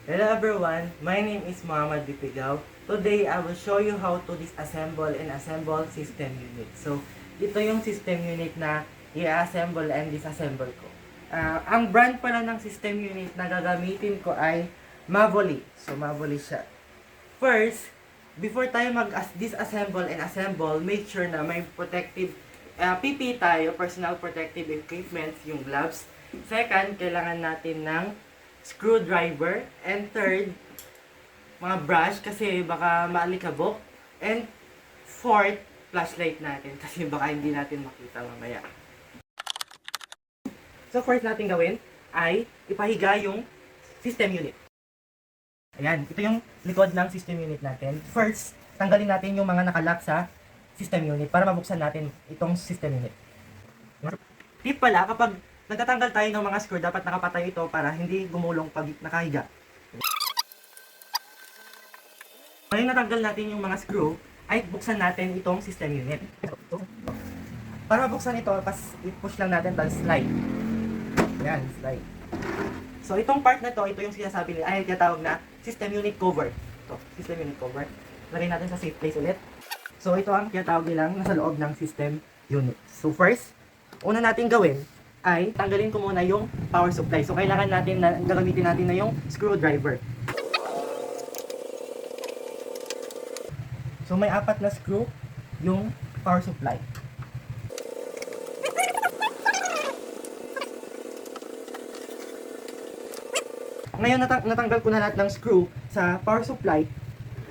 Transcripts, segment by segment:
Hello everyone, my name is Muhammad Bipigaw. Today, I will show you how to disassemble and assemble system unit. So, ito yung system unit na i-assemble and disassemble ko. Ang brand pala ng system unit na gagamitin ko ay Mavoli. So, Mavoli siya. First, before tayo mag-disassemble and assemble, make sure na may protective PP tayo, personal protective equipment, yung gloves. Second, kailangan natin ng screwdriver. And third, mga brush kasi baka maalikabok. And fourth, flashlight natin kasi baka hindi natin makita mamaya. So first natin gawin ay ipahiga yung system unit. Ayan, ito yung likod ng system unit natin. First, tanggalin natin yung mga nakalock sa system unit para mabuksan natin itong system unit. Tip pala, kapag nagtatanggal tayo ng mga screw, dapat nakapatay ito para hindi gumulong pag nakahiga. Ngayon natanggal natin yung mga screw, ay buksan natin itong system unit. Para mabuksan ito, i-push lang natin, tapos slide. Ayan, slide. So itong part na to, ito yung sinasabi nila, ay tinatawag na system unit cover. Ito, system unit cover. Lagay natin sa safe place ulit. So ito ang tinatawag nilang nasa loob ng system unit. So first, una natin gawin ay tanggalin ko muna yung power supply. So kailangan natin na gagamitin natin na yung screwdriver. So may 4 na screw yung power supply. Ngayon natanggal ko na lahat ng screw sa power supply.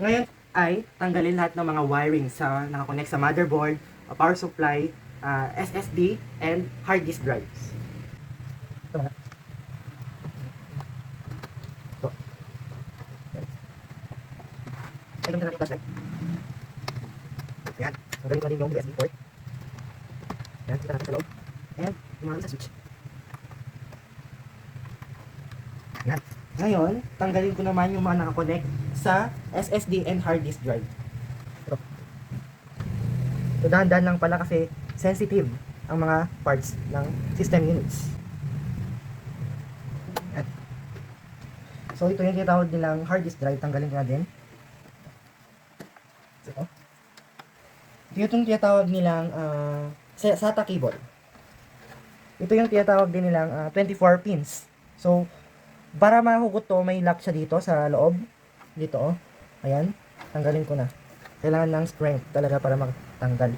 Ngayon ay tanggalin lahat ng mga wiring sa nakakonect sa motherboard, power supply, SSD, and hard disk drives. Ito na. Ito. Ay, natin flashlight. Ayan. Tanggalin natin yung USB port. Ayan, kita natin sa loob. And yung mga sa switch. Ayan. Ngayon, tanggalin ko naman yung mga nakakonect sa SSD and hard disk drive. Ito. So, dahan-dahan lang pala kasi sensitive ang mga parts ng system units. Ayan. So, ito yung tinatawag nilang hard disk drive. Tanggalin ko na din. So, ito yung tinatawag nilang SATA cable. Ito yung tinatawag din nilang 24 pins. So, para mahugot to, may lock siya dito sa loob. Dito, oh. Ayan. Tanggalin ko na. Kailangan ng strength talaga para magtanggal.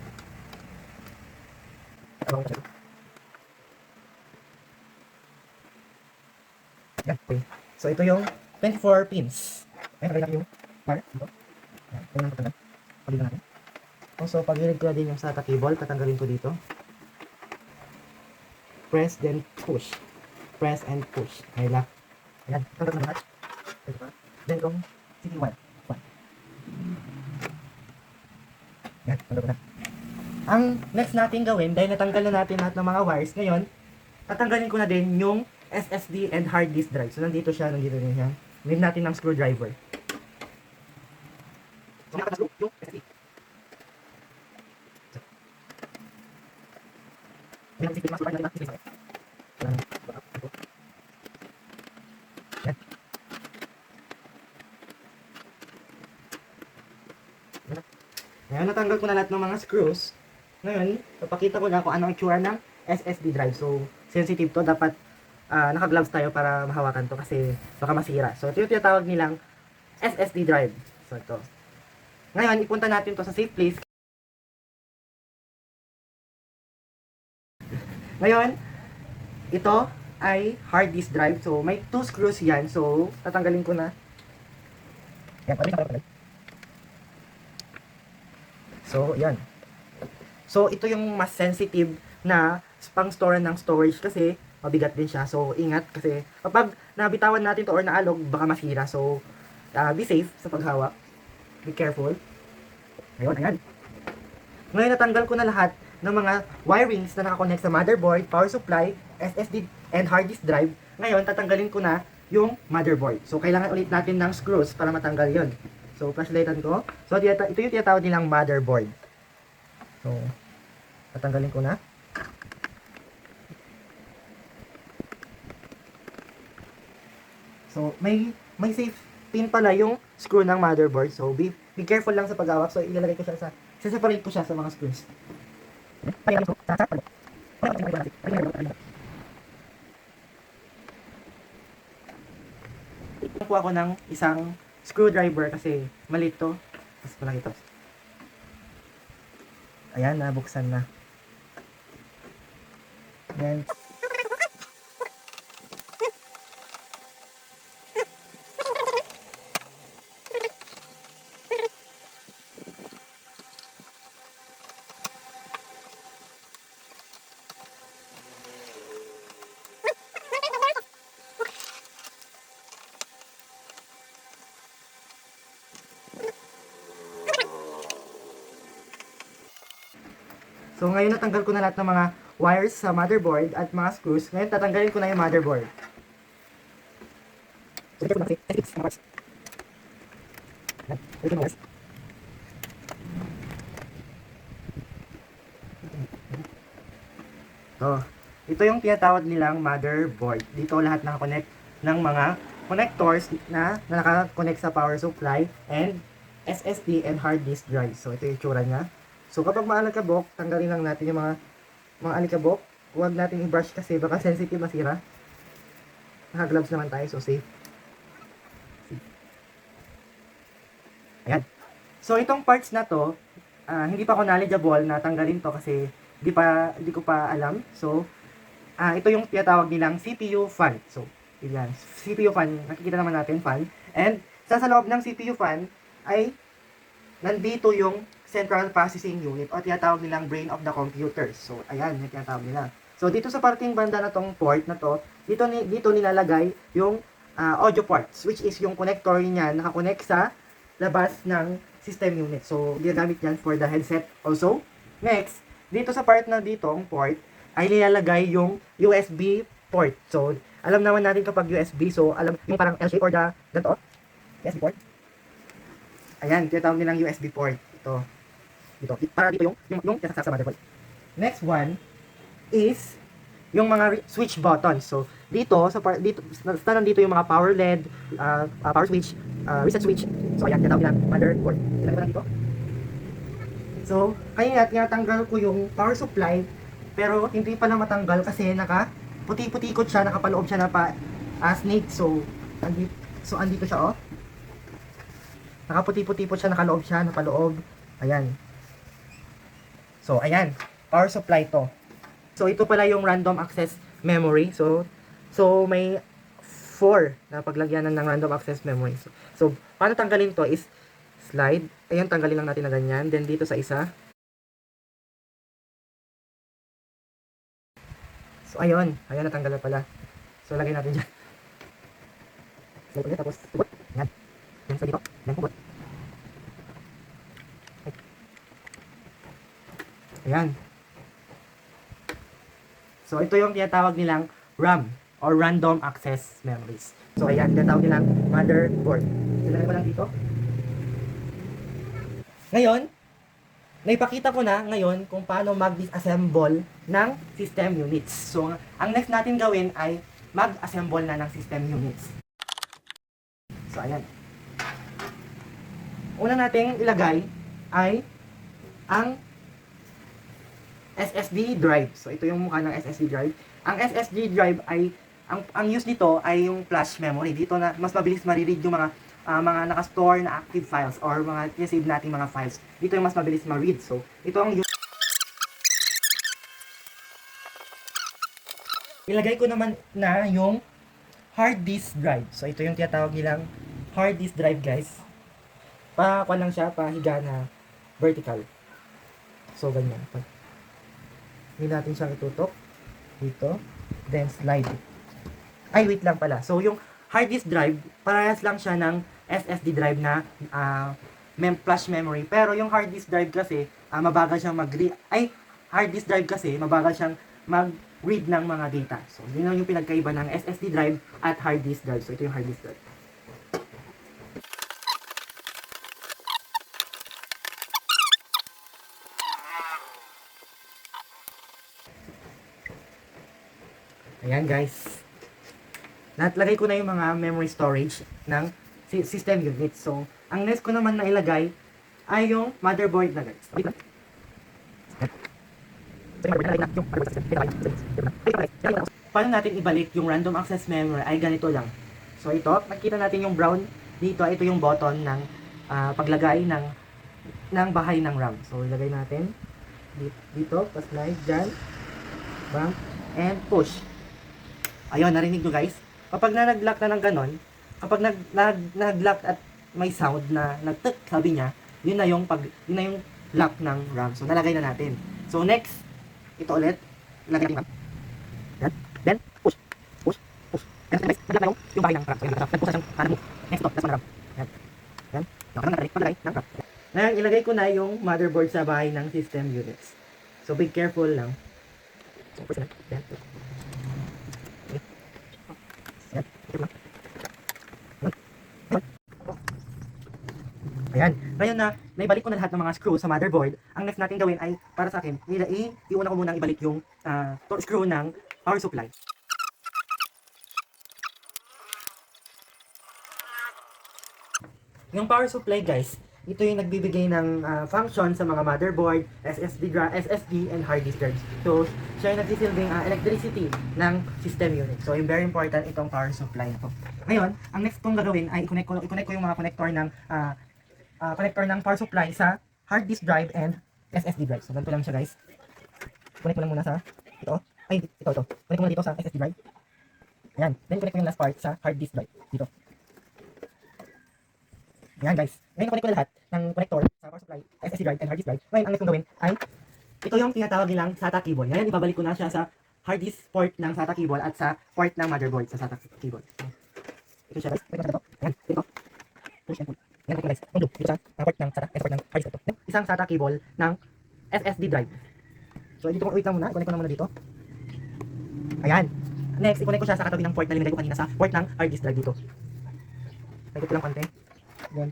Ayan, okay. So, ito yung 24 pins. Ayan, tanggalin natin yung bar. Dito. Ayan, kailangan patanggal. Pagalitan natin. So, pagilid ko na din yung SATA cable. Tatanggalin ko dito. Press, then push. Press and push. May lock. Ayan, tanggal na lahat. Then itong CD wire. Ayan, tanggal na. Ang next natin gawin, dahil natanggal na natin lahat ng mga wires, ngayon, tatanggalin ko na din yung SSD and hard disk drive. So, nandito din siya. Limit natin ng screwdriver. So, nakata screw yung SSD. Ayan, natin yung screwdriver natin. Ayan. Ngayon, natanggal ko na lahat ng mga screws. Ngayon, papakita ko na kung ano ang itsura ng SSD drive. So, sensitive to. Dapat naka-gloves tayo para mahawakan to kasi baka masira. So, ito yung tinatawag nilang SSD drive. So, ito. Ngayon, ipunta natin to sa safe place. Ngayon, ito ay hard disk drive. So, may 2 screws yan. So, tatanggalin ko na. Yan, pwede. So, yan. So, ito yung mas sensitive na pang-store ng storage kasi mabigat din siya. So, ingat kasi kapag nabitawan natin to or naalog, baka masira. So, be safe sa paghawak. Be careful. Ngayon, ayan. Ngayon, natanggal ko na lahat ng mga wirings na nakakonect sa motherboard, power supply, SSD, and hard disk drive. Ngayon, tatanggalin ko na yung motherboard. So, kailangan ulit natin ng screws para matanggal yon. So, flashlightan ko. So, ito yung tinatawag nilang motherboard. So, tatanggalin ko na. So, may safe pin pala yung screw ng motherboard. So, be careful lang sa pag-hawak. So, ilalagay ko siya separate ko siya sa mga screws. Kuha ko ng isang screwdriver kasi maliit to. Mas malaki to. Ayan, nabuksan na. Then, so, ngayon natanggal ko na lahat ng mga wires sa motherboard at mga screws. Ngayon, tatanggalin ko na yung motherboard. So, ito ko na kasi, mga wires. Ito yung wires. Ito yung tinatawag nilang motherboard. Dito lahat nakakonect ng mga connectors na naka-connect sa power supply and SSD and hard disk drive. So, ito yung itsura niya. So, kapag maalikabok, tanggalin lang natin yung mga alikabok. Huwag natin i-brush kasi baka sensitive masira. Naka-gloves naman tayo, so safe. Ayan. So, itong parts na to, hindi pa ako knowledgeable na tanggalin to kasi hindi ko pa alam. So, ito yung tinatawag nilang CPU fan. So, yan. CPU fan, nakikita naman natin fan. And, sa loob ng CPU fan ay nandito yung central processing unit o tinatawag nilang brain of the computer. So, ayan, yung tinatawag nila. So, dito sa parting banda na tong port na to, dito nilalagay yung audio ports, which is yung connector niya nakakonect sa labas ng system unit. So, ginagamit yan for the headset also. Next, dito sa part na dito, ang port, ay nilalagay yung USB port. So, alam naman natin kapag USB, so, alam yung parang L-shape or the ganito, USB port. Ayan, tinatawag nilang USB port. Ito. Para dito yung sa motherboard. Next one is yung mga switch buttons. So, dito nandito yung mga power LED, power switch, reset switch. So, ayan, tinatawag nilang motherboard. Tinatawag ko lang dito. So, kaya tinatanggal ko yung power supply, pero hindi pa na matanggal kasi puti-putikot siya, nakapaloob siya na snake. So, andito siya, oh. Nakaputi-puti-put siya, nakaloob siya, napaloob. Ayan. So, ayan. Power supply to. So, ito pala yung random access memory. So may 4 na paglagyanan ng random access memory. So, paano tanggalin to is slide. Ayan, tanggalin lang natin na ganyan. Then, dito sa isa. So, ayun. Ayan, natanggal na pala. So, lagay natin dyan. Slide ulit, tapos tubot. Ayan. Yan sa dito. Yan tubot. Ayan. So, ito yung tinatawag nilang RAM or Random Access Memories. So, ayan, tinatawag nilang motherboard. Silagay ko lang dito. Ngayon, naipakita ko na ngayon kung paano mag-disassemble ng system units. So, ang next natin gawin ay mag-assemble na ng system units. So, ayan. Una nating ilagay ay ang SSD drive. So, ito yung mukha ng SSD drive. Ang SSD drive ay, ang use nito ay yung flash memory. Dito na mas mabilis ma-read yung mga naka-store na active files or mga save nating mga files. Dito yung mas mabilis ma-read. So, ito ang use. Ilagay ko naman na yung hard disk drive. So, ito yung tinatawag nilang hard disk drive, guys. Kuha lang siya, pahiga na vertical. So, ganyan. Hindi natin siyang itutok. Dito. Then, slide. Ay, wait lang pala. So, yung hard disk drive, parehas lang siya ng SSD drive na flash memory. Pero, yung hard disk drive kasi, mabagal siyang mag-read. Hard disk drive kasi, mabagal siyang mag-read ng mga data. So, yun lang yung pinagkaiba ng SSD drive at hard disk drive. So, ito yung hard disk drive. Ayan, guys. Natlagay ko na yung mga memory storage ng system unit. So, ang next ko naman na ilagay ay yung motherboard na guys. Wait lang. Paano natin ibalik yung random access memory ay ganito lang. So, ito, nakikita natin yung brown dito. Ito yung button ng paglagay ng bahay ng RAM. So, ilagay natin dito, slide dyan, bang, and push. Ayun, narinig nyo guys. Kapag nag-lock na ng ganon, kapag nag-lock at may sound na nag-tick, sabi niya, yun na yung lock ng RAM. So, nalagay na natin. So, next, ito ulit, ilagay natin RAM. Then, push. And guys, nag-lock na yung bahay ng RAM. So, yan, push na siyang kanan mo. Next ito, last one na RAM. Yan. Paglagay ng RAM. Ngayon, ilagay ko na yung motherboard sa bahay ng system units. So, be careful lang. So, push na. Then, ayan. Ngayon na naibalik ko na lahat ng mga screw sa motherboard, ang next natin gawin ay, para sa akin, iuna ko munang ibalik yung screw ng power supply. Yung power supply guys, ito yung nagbibigay ng function sa mga motherboard, SSD, and hard disk drives. So, siya yung nagsisilbing electricity ng system unit. So, yung very important itong power supply na to. Ngayon, ang next kong gagawin ay i-connect ko yung mga connector ng power supply sa hard disk drive and SSD drive. So, ganito lang siya guys. Connect ko lang muna sa ito. Ito. Connect ko muna dito sa SSD drive. Ayan. Then, connect ko yung last part sa hard disk drive. Dito. Ayan guys. Ngayon, connect ko na lahat ng connector sa power supply, SSD drive, and hard disk drive. Ngayon, ang next kong gawin ay ito yung tinatawag nilang SATA cable. Ngayon, ibabalik ko na siya sa hard disk port ng SATA cable at sa port ng motherboard sa SATA cable. Ito siya guys. Ito. Ayan. Ito. Push and pull. Ayan guys. Ang blue. Ito sa port ng SATA and port ng hard disk. Ito. Isang SATA cable ng SSD drive. So, dito wait lang muna. I-connect ko na muna dito. Ayan. Next, i-connect ko siya sa katabi ng port na linagay ko kanina sa port ng hard disk drive dito. Ikot ko lang konti. Then,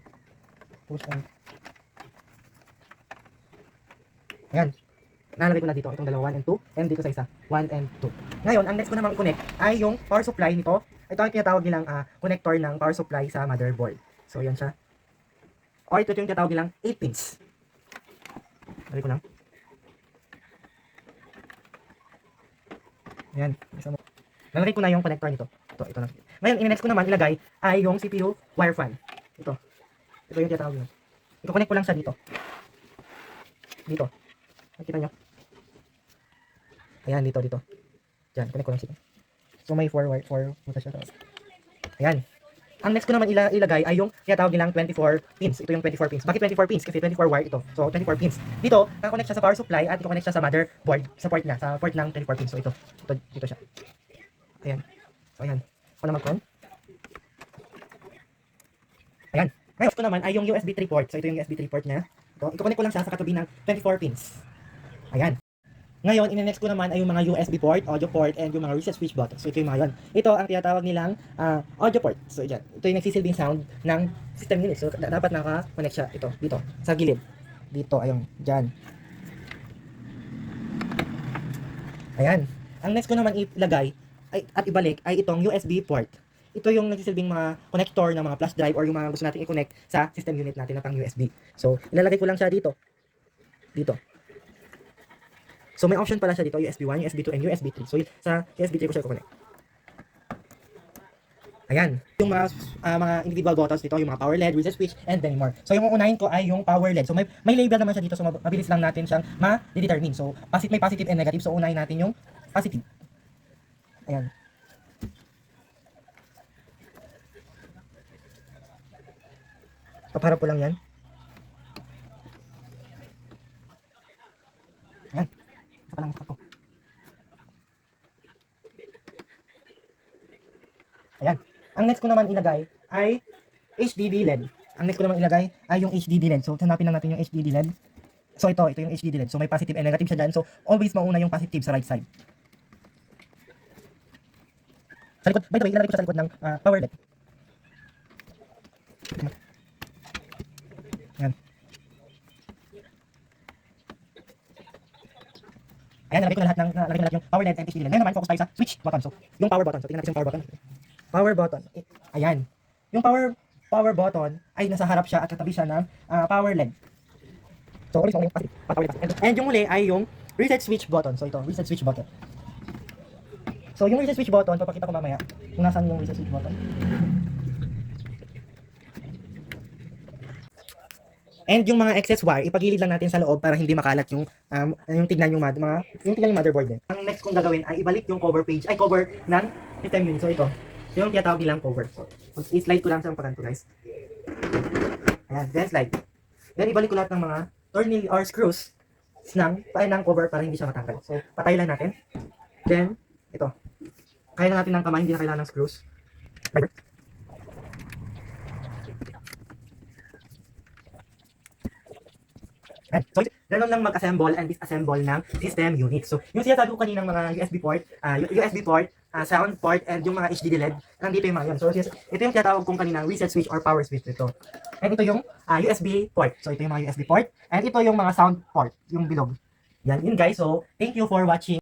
push and ayan. Nalagay ko na dito itong dalawa, 1 and 2, and dito sa isa, 1 and 2. Ngayon, ang next ko namang i-connect ay yung power supply nito. Ito ang tinatawag nilang connector ng power supply sa motherboard. So, yan siya. Or ito yung tinatawag nilang 8 pins. Lagay ko lang. Ayan. Nalagay ko na yung connector nito. Ito na. Ngayon, in-next ko naman ilagay ay yung CPU wire fan. Ito yung tinatawag nyo. I-connect ko lang siya dito. Dito. Nakita nyo? Ayan, dito. Diyan, connect ko lang siya. So, may 4 punta siya. Ayan. Ang next ko naman ilagay ay yung tinatawag nilang 24 pins. Ito yung 24 pins. Bakit 24 pins? Kasi 24 wire ito. So, 24 pins. Dito, nakakonect siya sa power supply at i-connect siya sa motherboard. Sa port niya. Sa port ng 24 pins. So, dito siya. Ayan. So, ayan. Ako na mag-on. Ayan. Ngayon ko naman ay yung USB 3 port. So, ito yung USB 3 port niya. I-connect ko lang siya sa katabi ng 24 pins. Ayan. Ngayon, in-next ko naman ay yung mga USB port, audio port, and yung mga reset switch button. So, ito yung mga yun. Ito ang tinatawag nilang audio port. So, dyan. Ito yung nagsisilbing sound ng system unit. So, dapat naka-connect siya. Ito, dito. Sa gilid. Dito, ayun. Dyan. Ayan. Ang next ko naman ilagay at ibalik ay itong USB port. Ito yung nagsisilbing mga connector ng mga flash drive or yung mga gusto natin i-connect sa system unit natin na pang USB. So, ilalagay ko lang siya dito. Dito. So, may option pala siya dito, USB 1, USB 2, and USB 3. So, sa USB 3 ko siya i-connect. Ayan. Yung mga individual buttons dito, yung mga power LED, reset switch, and many more. So, yung unahin ko ay yung power LED. So, may label naman siya dito. So, mabilis lang natin siyang ma-determine. So, may positive and negative. So, unahin natin yung positive. Ayan. Paparap ko lang yan. Ayan. Ito pa lang ako. Ayan. Ang next ko naman ilagay ay HDD LED. Ang next ko naman ilagay ay yung HDD LED. So, hanapin lang natin yung HDD LED. So, ito yung HDD LED. So, may positive and negative siya dyan. So, always mauna yung positive sa right side. Sa likod, by the way, ilalagay ko sa likod ng power LED. Ayan. Ayan, nalagay ko na lahat yung power LED and HDD LED. Ngayon naman, focus tayo sa switch button. So, yung power button. So, tingnan natin yung power button. power button. Ayan. Yung power button ay nasa harap siya at katabi siya ng power leg. So, ulit yung power leg. And yung muli ay yung reset switch button. So, ito, reset switch button. So, yung reset switch button, papakita ko mamaya kung nasaan yung reset switch button. And yung mga excess wire, ipagilid lang natin sa loob para hindi makalat yung tignan yung motherboard din. Ang next kong gagawin ay ibalik yung cover ng system unit. So, ito. Yung tinatawag nilang cover. So, i-slide ko lang sa paganto, guys. Ayan, then slide. Then, ibalik ko lahat ng mga tornil or screws ng cover para hindi siya matanggal. So, patay lang natin. Then, ito. Kaya na natin ng kamay, hindi na kailangan ng screws. So, ganun lang mag-assemble and disassemble ng system unit. So, yung sinasabi ko kaninang mga USB port, sound port, and yung mga HDD LED, nandito yung mga yun. So, ito yung tinatawag kong kaninang reset switch or power switch ito. And ito yung USB port. So, ito yung mga USB port. And ito yung mga sound port, yung bilog. Yan, yun guys. So, thank you for watching.